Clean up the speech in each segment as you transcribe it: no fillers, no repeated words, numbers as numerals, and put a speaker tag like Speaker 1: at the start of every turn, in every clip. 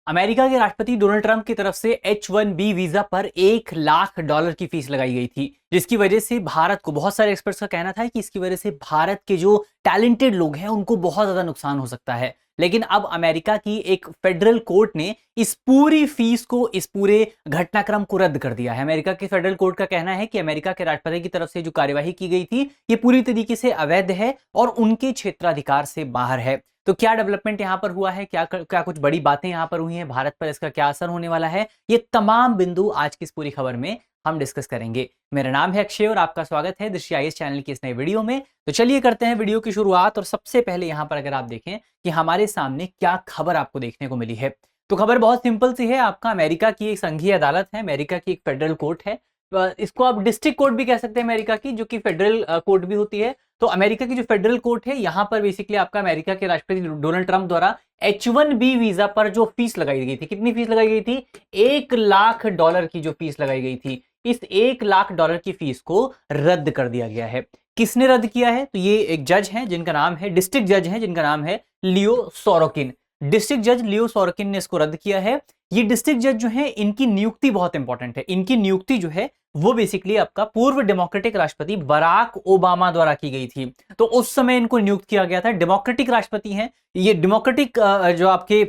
Speaker 1: America के राष्ट्रपति Donald Trump की तरफ से H1B वीजा पर $1 लाख की फीस लगाई गई थी, जिसकी वजह से भारत को, बहुत सारे एक्सपर्ट्स का कहना था कि इसकी वजह से भारत के जो टैलेंटेड लोग हैं उनको बहुत ज्यादा नुकसान हो सकता है। लेकिन अब अमेरिका की एक फेडरल कोर्ट ने इस पूरी फीस को, इस पूरे घटनाक्रम को रद्द कर दिया है। अमेरिका के फेडरल कोर्ट का कहना है कि अमेरिका के राष्ट्रपति की तरफ से जो कार्यवाही की गई थी ये पूरी तरीके से अवैध है और उनके क्षेत्राधिकार से बाहर है। तो क्या डेवलपमेंट यहां पर हुआ है, क्या कुछ बड़ी बातें यहां पर हुई हैं, भारत पर इसका क्या असर होने वाला है, ये तमाम बिंदु आज की इस पूरी खबर में हम डिस्कस करेंगे। मेरा नाम है अक्षय और आपका स्वागत है दृष्टि आईएएस चैनल की इस नई वीडियो में। तो चलिए करते हैं वीडियो की शुरुआत। और सबसे पहले यहां पर अगर आप देखें कि हमारे सामने क्या खबर आपको देखने को मिली है, तो खबर बहुत सिंपल सी है। आपका अमेरिका की एक संघीय अदालत है, अमेरिका की एक फेडरल कोर्ट है, इसको आप डिस्ट्रिक्ट कोर्ट भी कह सकते हैं अमेरिका की, जो कि फेडरल कोर्ट भी होती है। तो अमेरिका की जो फेडरल कोर्ट है, यहां पर बेसिकली आपका अमेरिका के राष्ट्रपति डोनाल्ड ट्रंप द्वारा H1B वीजा पर जो फीस लगाई गई थी, कितनी फीस लगाई गई थी, $1 लाख की जो फीस लगाई गई थी, इस $1 लाख की फीस को रद्द कर दिया गया है। किसने रद्द किया है? तो ये एक जज है जिनका नाम है, डिस्ट्रिक्ट जज है जिनका नाम है लियो सोरोकिन। डिस्ट्रिक्ट जज लियो सोरोकिन ने इसको रद्द किया है। ये डिस्ट्रिक्ट जज जो है, इनकी नियुक्ति बहुत इंपॉर्टेंट है। इनकी नियुक्ति जो है वो बेसिकली आपका पूर्व डेमोक्रेटिक राष्ट्रपति बराक ओबामा द्वारा की गई थी। तो उस समय इनको नियुक्त किया गया था। डेमोक्रेटिक राष्ट्रपति हैं ये, डेमोक्रेटिक जो आपके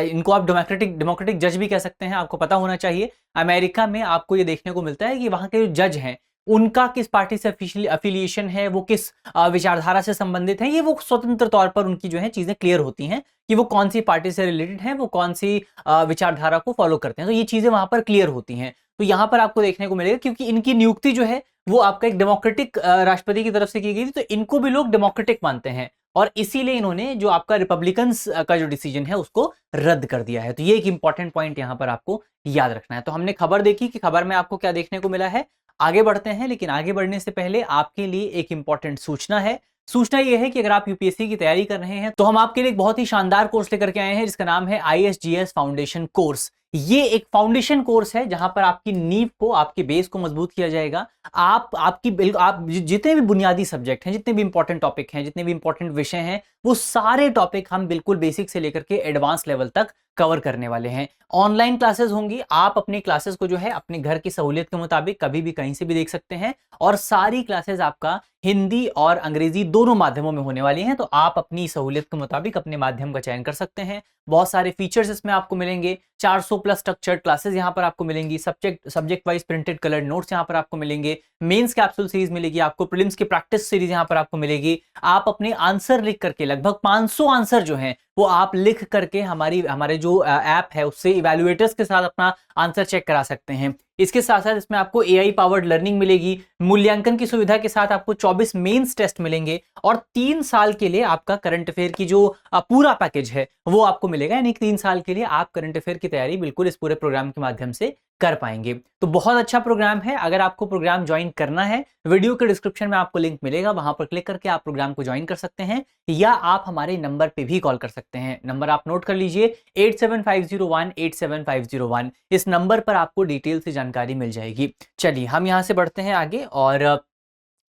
Speaker 1: इनको आप डेमोक्रेटिक जज भी कह सकते हैं। आपको पता होना चाहिए अमेरिका में आपको ये देखने को मिलता है कि वहां के जो जज हैं उनका किस पार्टी से अफिलिएशन है, वो किस विचारधारा से संबंधित है, ये वो स्वतंत्र तौर पर उनकी जो है चीजें क्लियर होती हैं कि वो कौन सी पार्टी से रिलेटेड है, वो कौन सी विचारधारा को फॉलो करते हैं। तो ये चीजें वहां पर क्लियर होती हैं। तो यहां पर आपको देखने को मिलेगा क्योंकि इनकी नियुक्ति जो है वो आपका एक डेमोक्रेटिक राष्ट्रपति की तरफ से की गई थी, तो इनको भी लोग डेमोक्रेटिक मानते हैं और इसीलिए इन्होंने जो आपका रिपब्लिकन्स का जो डिसीजन है उसको रद्द कर दिया है। तो ये एक इंपॉर्टेंट पॉइंट यहां पर आपको याद रखना है। तो हमने खबर देखी कि खबर में आपको क्या देखने को मिला है। आगे बढ़ते हैं, लेकिन आगे बढ़ने से पहले आपके लिए एक इंपॉर्टेंट सूचना है। सूचना यह है कि अगर आप यूपीएससी की तैयारी कर रहे हैं तो हम आपके लिए एक बहुत ही शानदार कोर्स लेकर के आए हैं जिसका नाम है आईएसजीएस फाउंडेशन कोर्स। ये एक फाउंडेशन कोर्स है जहां पर आपकी नींव को, आपके बेस को मजबूत किया जाएगा। आप जितने भी बुनियादी सब्जेक्ट हैं, जितने भी इंपॉर्टेंट टॉपिक हैं, जितने भी इंपॉर्टेंट विषय हैं, वो सारे टॉपिक हम बिल्कुल बेसिक से लेकर के एडवांस लेवल तक कवर करने वाले हैं। ऑनलाइन क्लासेस होंगी। आप अपनी क्लासेस को जो है अपने घर की सहूलियत के मुताबिक कभी भी कहीं से भी देख सकते हैं और सारी क्लासेस आपका हिंदी और अंग्रेजी दोनों माध्यमों में होने वाली हैं। तो आप अपनी सहूलियत के मुताबिक अपने माध्यम का चयन कर सकते हैं। बहुत सारे फीचर्स इसमें आपको मिलेंगे। 400 प्लस स्ट्रक्चर्ड क्लासेस यहां पर आपको मिलेंगी। Subject wise printed coloured notes यहां पर आपको मिलेंगे। मेंस कैप्सूल सीरीज मिलेगी आपको। प्रीलिम्स की प्रैक्टिस सीरीज यहां पर आपको मिलेगी। आप अपने आंसर लिख करके, लगभग 500 आंसर जो हैं वो आप लिख करके हमारे जो ऐप है उससे इवैल्यूएटर्स के साथ अपना आंसर चेक करा सकते हैं। इसके साथ साथ इसमें आपको एआई पावर्ड लर्निंग मिलेगी। मूल्यांकन की सुविधा के साथ आपको 24 मेंस टेस्ट मिलेंगे और 3 साल के लिए आपका करंट अफेयर की जो पूरा पैकेज है वो आपको मिलेगा। यानी 3 साल के लिए आप करंट अफेयर की तैयारी बिल्कुल इस पूरे प्रोग्राम के माध्यम से कर पाएंगे। तो बहुत अच्छा प्रोग्राम है। अगर आपको प्रोग्राम ज्वाइन करना है, वीडियो के डिस्क्रिप्शन में आपको लिंक मिलेगा, वहां पर क्लिक करके आप प्रोग्राम को ज्वाइन कर सकते हैं या आप हमारे नंबर पे भी कॉल कर सकते हैं। नंबर आप नोट कर लीजिए 8750187501। इस नंबर पर आपको डिटेल से जानकारी मिल जाएगी। चलिए हम यहां से बढ़ते हैं आगे और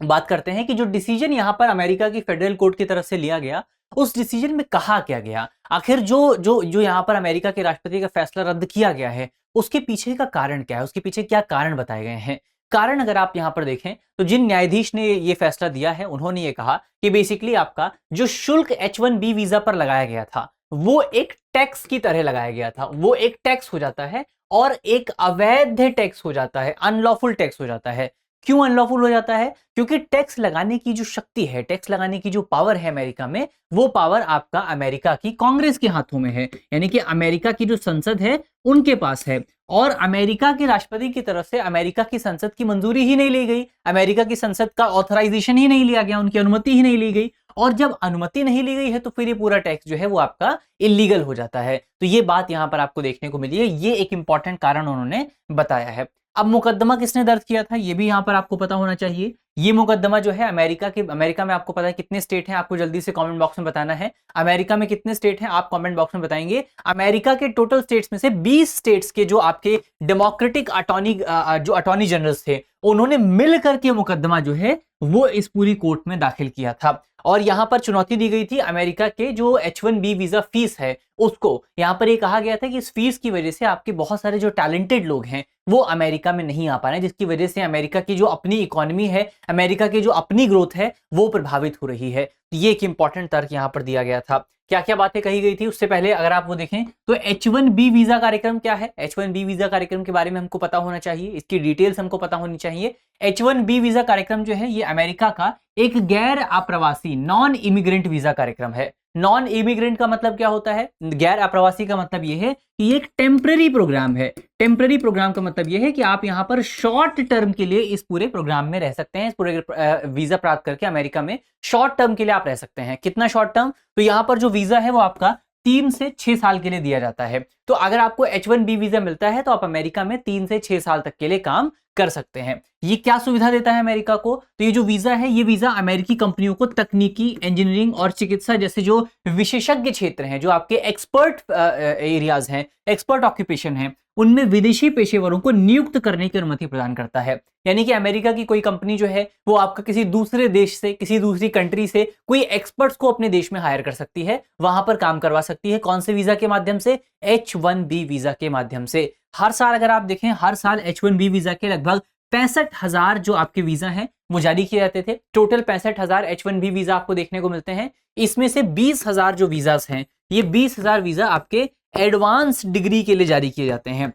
Speaker 1: बात करते हैं कि जो डिसीजन यहां पर अमेरिका की फेडरल कोर्ट की तरफ से लिया गया, उस डिसीजन में कहा क्या गया। आखिर जो यहां पर अमेरिका के राष्ट्रपति का फैसला रद्द किया गया है उसके पीछे का कारण क्या है, उसके पीछे क्या कारण बताए गए हैं। कारण अगर आप यहां पर देखें तो जिन न्यायाधीश ने ये फैसला दिया है उन्होंने ये कहा कि बेसिकली आपका जो शुल्क H1B वीजा पर लगाया गया था वो एक टैक्स की तरह लगाया गया था। वो एक टैक्स हो जाता है और एक अवैध टैक्स हो जाता है, अनलॉफुल टैक्स हो जाता है। क्यों अनलॉफुल हो जाता है? क्योंकि टैक्स लगाने की जो शक्ति है, टैक्स लगाने की जो पावर है अमेरिका में, वो पावर आपका अमेरिका की कांग्रेस के हाथों में है। यानी कि अमेरिका की जो संसद है उनके पास है और अमेरिका के राष्ट्रपति की तरफ से अमेरिका की संसद की मंजूरी ही नहीं ली गई, अमेरिका की संसद का ऑथराइजेशन ही नहीं लिया गया, उनकी अनुमति ही नहीं ली गई। और जब अनुमति नहीं ली गई है तो फिर ये पूरा टैक्स जो है वो आपका इलीगल हो जाता है। तो ये बात यहां पर आपको देखने को मिली है। ये एक इंपॉर्टेंट कारण उन्होंने बताया है। अब मुकदमा किसने दर्ज किया था ये भी यहां पर आपको पता होना चाहिए। ये मुकदमा जो है अमेरिका में आपको पता है कितने स्टेट हैं, आपको जल्दी से कमेंट बॉक्स में बताना है। अमेरिका में कितने स्टेट हैं आप कमेंट बॉक्स में बताएंगे। अमेरिका के टोटल स्टेट्स में से 20 स्टेट्स के जो आपके डेमोक्रेटिक अटॉर्नी जनरल्स थे उन्होंने मिल करके मुकदमा जो है वो इस पूरी कोर्ट में दाखिल किया था। और यहां पर चुनौती दी गई थी अमेरिका के जो H1B वीजा फीस है उसको। यहां पर ये कहा गया था कि इस फीस की वजह से आपके बहुत सारे जो टैलेंटेड लोग हैं वो अमेरिका में नहीं आ पा रहे हैं, जिसकी वजह से अमेरिका की जो अपनी इकोनॉमी है, अमेरिका की जो अपनी ग्रोथ है वो प्रभावित हो रही है। ये एक इंपॉर्टेंट तर्क यहां पर दिया गया था। क्या क्या बातें कही गई थी उससे पहले अगर आप वो देखें तो H1B वीजा कार्यक्रम क्या है। H1B वीजा कार्यक्रम के बारे में हमको पता होना चाहिए, इसकी डिटेल्स हमको पता होनी चाहिए। H1B वीजा कार्यक्रम जो है ये अमेरिका का एक गैर आप्रवासी नॉन इमिग्रेंट वीजा कार्यक्रम है। नॉन इमिग्रेंट का मतलब क्या होता है, गैर आप्रवासी का मतलब यह है कि ये एक टेम्पररी प्रोग्राम है। टेम्पररी प्रोग्राम का मतलब यह है कि आप यहां पर शॉर्ट टर्म के लिए इस पूरे प्रोग्राम में रह सकते हैं, इस पूरे वीजा प्राप्त करके अमेरिका में शॉर्ट टर्म के लिए आप रह सकते हैं। कितना शॉर्ट टर्म, तो यहां पर जो वीजा है वो आपका 3 से 6 साल के लिए दिया जाता है। तो अगर आपको H1B वीजा मिलता है तो आप अमेरिका में 3 से 6 साल तक के लिए काम कर सकते हैं। ये क्या सुविधा देता है अमेरिका को, तो ये जो वीजा है ये वीजा अमेरिकी कंपनियों को तकनीकी, इंजीनियरिंग और चिकित्सा जैसे जो विशेषज्ञ क्षेत्र हैं, जो आपके एक्सपर्ट एरियाज हैं, एक्सपर्ट ऑक्यूपेशन हैं, उनमें विदेशी पेशेवरों को नियुक्त करने की अनुमति प्रदान करता है। यानी कि अमेरिका की कोई कंपनी जो है वो आपका किसी दूसरे देश से, किसी दूसरी कंट्री से कोई एक्सपर्ट्स को अपने देश में हायर कर सकती है, वहां पर काम करवा सकती है। कौन से वीजा के माध्यम से, H1B वीजा के माध्यम से। हर साल अगर आप देखें, हर साल H1B वीजा के लगभग 65,000 जो आपके वीजा हैं वो जारी किए जाते थे। टोटल 65,000 H1B वीजा आपको देखने को मिलते हैं। इसमें से 20,000 जो वीजास हैं, ये 20,000 वीजा आपके एडवांस डिग्री के लिए जारी किए जाते हैं।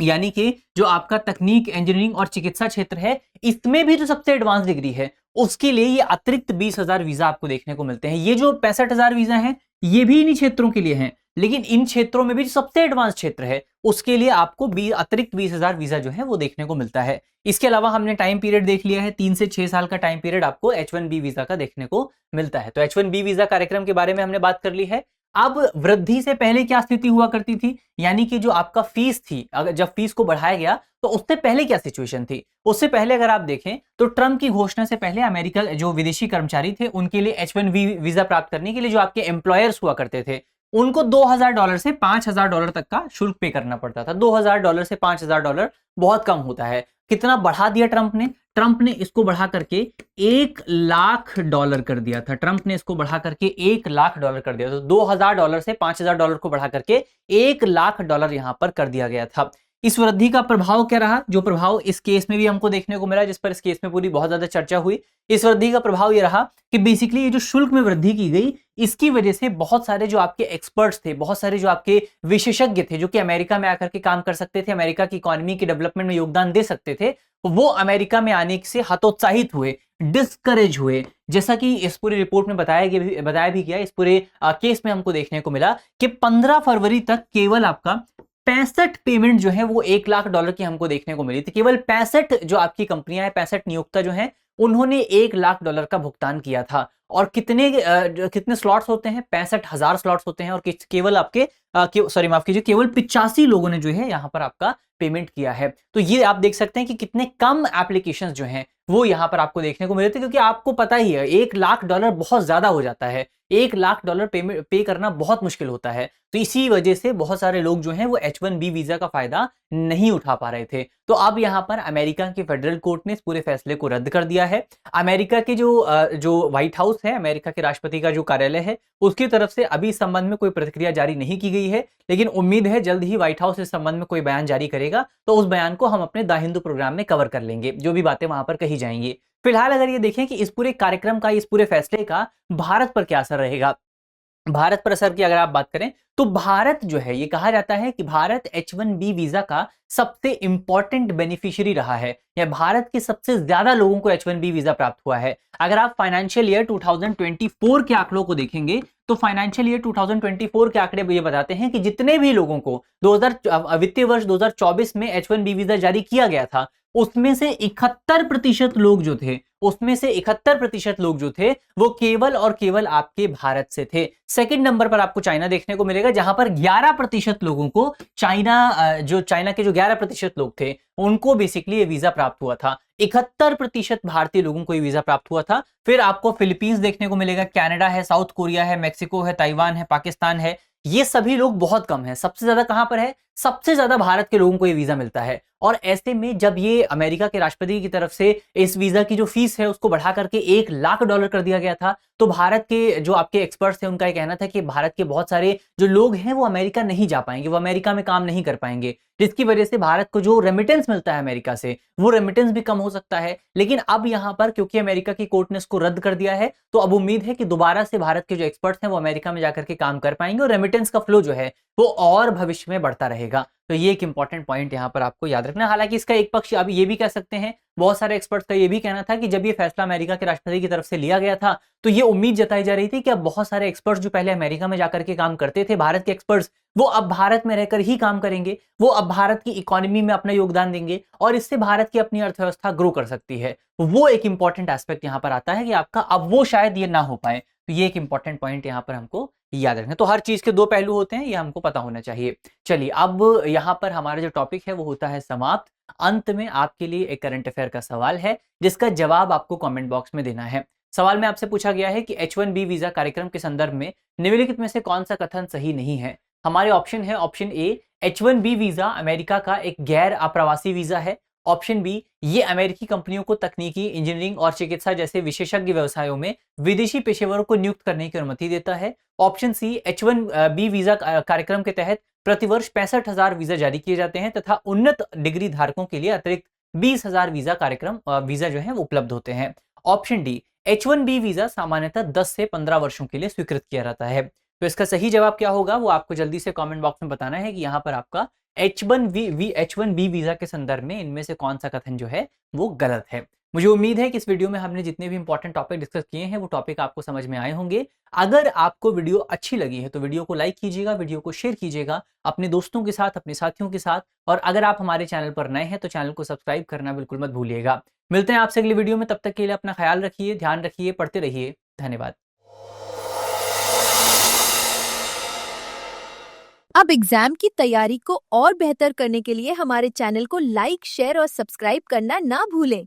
Speaker 1: यानी कि जो आपका तकनीक, इंजीनियरिंग और चिकित्सा क्षेत्र है, इसमें भी जो सबसे एडवांस डिग्री है उसके लिए ये अतिरिक्त 20,000 वीजा आपको देखने को मिलते हैं। ये जो 65,000 वीजा हैं ये भी इन्हीं क्षेत्रों के लिए हैं, लेकिन इन क्षेत्रों में भी जो सबसे एडवांस क्षेत्र है उसके लिए आपको अतिरिक्त 20,000 वीजा जो है वो देखने को मिलता है। इसके अलावा हमने टाइम पीरियड देख लिया है, 3 से 6 साल का टाइम पीरियड आपको H1B वीजा का देखने को मिलता है। तो H1B वीजा कार्यक्रम के बारे में हमने बात कर ली है। अब वृद्धि से पहले क्या स्थिति हुआ करती थी, यानी कि जो आपका फीस थी, अगर जब फीस को बढ़ाया गया तो उससे पहले क्या सिचुएशन थी। उससे पहले अगर आप देखें तो ट्रंप की घोषणा से पहले अमेरिका जो विदेशी कर्मचारी थे उनके लिए H1B वीजा प्राप्त करने के लिए जो आपके एम्प्लॉयर्स हुआ करते थे उनको $2,000 से $5,000 तक का शुल्क पे करना पड़ता था। $2,000 से $5,000 बहुत कम होता है। कितना बढ़ा दिया ट्रंप ने, ट्रंप ने इसको बढ़ा करके $1,00,000 कर दिया था। ट्रंप ने इसको बढ़ा करके $1,00,000 कर दिया, तो $2,000 से $5,000 को बढ़ा करके $1,00,000 यहां पर कर दिया गया था। इस वृद्धि का प्रभाव क्या रहा, जो प्रभाव इस केस में भी हमको देखने को मिला, जिस पर इस केस में पूरी बहुत ज्यादा चर्चा हुई, इस वृद्धि का प्रभाव यह रहा कि बेसिकली ये जो शुल्क में वृद्धि की गई इसकी वजह से बहुत सारे जो आपके एक्सपर्ट्स थे, बहुत सारे जो आपके विशेषज्ञ थे जो कि अमेरिका में आकर के काम कर सकते थे, अमेरिका की इकोनॉमी के डेवलपमेंट में योगदान दे सकते थे, वो अमेरिका में आने से हतोत्साहित हुए, डिस्करेज हुए। जैसा कि इस पूरी रिपोर्ट में बताया भी गया, इस पूरे केस में हमको देखने को मिला कि 15 फरवरी तक केवल आपका 65 पेमेंट जो है वो $1,00,000 की हमको देखने को मिली थी। केवल 65 जो आपकी कंपनियां हैं, 65 नियोक्ता जो हैं, उन्होंने $1,00,000 का भुगतान किया था। और कितने स्लॉट्स होते हैं, 65,000 स्लॉट्स होते हैं, और केवल आपके सॉरी माफ कीजिए, केवल 85 लोगों ने जो है यहाँ पर आपका पेमेंट किया है। तो ये आप देख सकते हैं कि कितने कम एप्लीकेशंस जो हैं वो यहाँ पर आपको देखने को मिले थे, क्योंकि आपको पता ही है $1,00,000 बहुत ज्यादा हो जाता है। $1,00,000 पे करना बहुत मुश्किल होता है। तो इसी वजह से बहुत सारे लोग जो हैं वो H1B वीजा का फायदा नहीं उठा पा रहे थे। तो अब यहाँ पर अमेरिका के फेडरल कोर्ट ने इस पूरे फैसले को रद्द कर दिया है। अमेरिका के जो व्हाइट हाउस है, अमेरिका के राष्ट्रपति का जो कार्यालय है, उसकी तरफ से अभी इस संबंध में कोई प्रतिक्रिया जारी नहीं की गई है, लेकिन उम्मीद है जल्द ही व्हाइट हाउस इस संबंध में कोई बयान जारी करेगा, तो उस बयान को हम अपने द हिंदू प्रोग्राम में कवर कर लेंगे, जो भी बातें वहां पर कही जाएंगी। फिलहाल अगर ये देखें कि इस पूरे कार्यक्रम का, इस पूरे फैसले का भारत पर क्या असर रहेगा, भारत पर असर की अगर आप बात करें तो भारत जो है, ये कहा जाता है कि भारत H1B वीजा का सबसे इंपॉर्टेंट बेनिफिशियरी रहा है, या भारत के सबसे ज्यादा लोगों को H1B वीजा प्राप्त हुआ है। अगर आप फाइनेंशियल ईयर 2024 के आंकड़ों को देखेंगे तो फाइनेंशियल ईयर 2024 के आंकड़े ये बताते हैं कि जितने भी लोगों को वित्तीय वर्ष 2024 में H1B वीजा जारी किया गया था, उसमें से 71% लोग जो थे, उसमें से 71% लोग जो थे वो केवल और केवल आपके भारत से थे। सेकंड नंबर पर आपको चाइना देखने को मिलेगा, जहां पर 11% लोगों को चाइना के जो 11% लोग थे उनको बेसिकली ये वीजा प्राप्त हुआ था। 71% भारतीय लोगों को ये वीजा प्राप्त हुआ था। फिर आपको फिलीपींस देखने को मिलेगा, कनाडा है, साउथ कोरिया है, मैक्सिको है, ताइवान है, पाकिस्तान है। ये सभी लोग बहुत कम है। सबसे ज्यादा कहां पर है, सबसे ज्यादा भारत के लोगों को ये वीजा मिलता है। और ऐसे में जब ये अमेरिका के राष्ट्रपति की तरफ से इस वीजा की जो फीस है उसको बढ़ा करके $1 लाख कर दिया गया था, तो भारत के जो आपके एक्सपर्ट्स थे उनका ये कहना था कि भारत के बहुत सारे जो लोग हैं वो अमेरिका नहीं जा पाएंगे, वो अमेरिका में काम नहीं कर पाएंगे, जिसकी वजह से भारत को जो रेमिटेंस मिलता है अमेरिका से, वो रेमिटेंस भी कम हो सकता है। लेकिन अब यहाँ पर क्योंकि अमेरिका की कोर्ट ने इसको रद्द कर दिया है, तो अब उम्मीद है कि दोबारा से भारत के जो एक्सपर्ट्स हैं वो अमेरिका में जाकर के काम कर पाएंगे और रेमिटेंस का फ्लो जो है वो और भविष्य में बढ़ता रहेगा। तो ये एक इंपॉर्टेंट पॉइंट यहाँ पर आपको याद रखना। हालांकि इसका एक पक्ष अब ये भी कह सकते हैं, बहुत सारे एक्सपर्ट्स का ये भी कहना था कि जब ये फैसला अमेरिका के राष्ट्रपति की तरफ से लिया गया था तो ये उम्मीद जताई जा रही थी कि अब बहुत सारे एक्सपर्ट्स जो पहले अमेरिका में जाकर के काम करते थे, भारत के एक्सपर्ट्स, वो अब भारत में रहकर ही काम करेंगे, वो अब भारत की इकोनॉमी में अपना योगदान देंगे और इससे भारत की अपनी अर्थव्यवस्था ग्रो कर सकती है। वो एक इंपॉर्टेंट एस्पेक्ट यहाँ पर आता है कि आपका अब वो शायद ये ना हो पाए। तो ये एक इंपॉर्टेंट पॉइंट यहाँ पर हमको याद रखना। तो हर चीज के दो पहलू होते हैं, ये हमको पता होना चाहिए। चलिए अब यहाँ पर हमारा जो टॉपिक है वो होता है समाप्त। अंत में आपके लिए एक करंट अफेयर का सवाल है जिसका जवाब आपको कमेंट बॉक्स में देना है। सवाल में आपसे पूछा गया है कि H1B वीजा कार्यक्रम के संदर्भ में निम्नलिखित में से कौन सा कथन सही नहीं है। हमारे ऑप्शन है, option A, H1B visa America का एक गैर अप्रवासी वीजा है। ऑप्शन बी, ये अमेरिकी कंपनियों को तकनीकी, इंजीनियरिंग और चिकित्सा जैसे विशेषज्ञ व्यवसायों में विदेशी पेशेवरों को नियुक्त करने की अनुमति देता है। ऑप्शन सी, H1B वीजा कार्यक्रम के तहत प्रतिवर्ष 65,000 वीजा जारी किए जाते हैं तथा उन्नत डिग्री धारकों के लिए अतिरिक्त 20,000 वीजा जो है वो उपलब्ध होते हैं। ऑप्शन डी, H1B वीजा सामान्यतः 10 से 15 वर्षों के लिए स्वीकृत किया जाता है। तो इसका सही जवाब क्या होगा वो आपको जल्दी से कमेंट बॉक्स में बताना है कि यहाँ पर आपका H1B वीजा के संदर्भ में इनमें से कौन सा कथन जो है वो गलत है। मुझे उम्मीद है कि इस वीडियो में हमने जितने भी इंपॉर्टेंट टॉपिक डिस्कस किए हैं वो टॉपिक आपको समझ में आए होंगे। अगर आपको वीडियो अच्छी लगी है तो वीडियो को लाइक कीजिएगा, वीडियो को शेयर कीजिएगा अपने दोस्तों के साथ, अपने साथियों के साथ, और अगर आप हमारे चैनल पर नए हैं तो चैनल को सब्सक्राइब करना बिल्कुल मत भूलिएगा। मिलते हैं आपसे अगली वीडियो में, तब तक के लिए अपना ख्याल रखिए, ध्यान रखिए, पढ़ते रहिए। धन्यवाद।
Speaker 2: अब एग्जाम की तैयारी को और बेहतर करने के लिए हमारे चैनल को लाइक, शेयर और सब्सक्राइब करना ना भूलें।